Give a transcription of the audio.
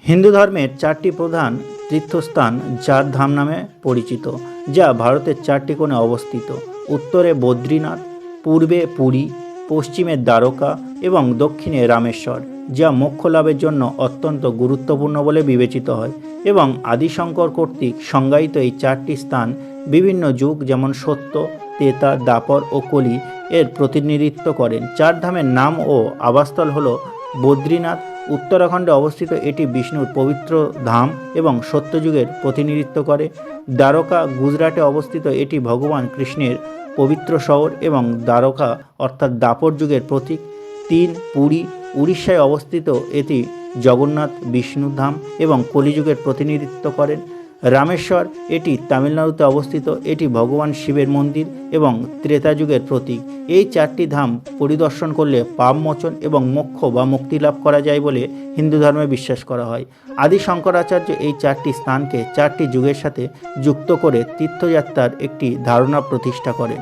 হিন্দু ধর্মের চারটি প্রধান তীর্থস্থান চার ধাম নামে পরিচিত, যা ভারতের চারটি কোণে অবস্থিত। উত্তরে বদ্রীনাথ, পূর্বে পুরী, পশ্চিমে দ্বারকা এবং দক্ষিণে রামেশ্বর, যা মোক্ষ লাভের জন্য অত্যন্ত গুরুত্বপূর্ণ বলে বিবেচিত হয়। এবং আদিশঙ্কর কর্তৃক সংজ্ঞায়িত এই চারটি স্থান বিভিন্ন যুগ যেমন সত্য, ত্রেতা, দ্বাপর ও কলি এর প্রতিনিধিত্ব করেন। চার ধামের নাম ও আবাসস্থল হল বদ্রীনাথ উত্তরাখণ্ডে অবস্থিত, এটি বিষ্ণুর পবিত্র ধাম এবং সত্যযুগের প্রতিনিধিত্ব করে। দ্বারকা গুজরাটে অবস্থিত, এটি ভগবান কৃষ্ণের পবিত্র শহর এবং দ্বারকা অর্থাৎ দাপর যুগের প্রতীক। 3. পুরী উড়িষ্যায় অবস্থিত, এটি জগন্নাথ বিষ্ণু ধাম এবং কলিযুগের প্রতিনিধিত্ব করেন। রামেশ্বর এটি তামিলনাড়ুতে অবস্থিত, এটি ভগবান শিবের মন্দির এবং ত্রেতা যুগের প্রতীক। এই চারটি ধাম পরিদর্শন করলে পাপ মোচন এবং মোক্ষ বা মুক্তি লাভ করা যায় বলে হিন্দু ধর্মে বিশ্বাস করা হয়। আদি শঙ্করাচার্য এই চারটি স্থানকে চারটি যুগের সাথে যুক্ত করে তীর্থযাত্রার একটি ধারণা প্রতিষ্ঠা করেন।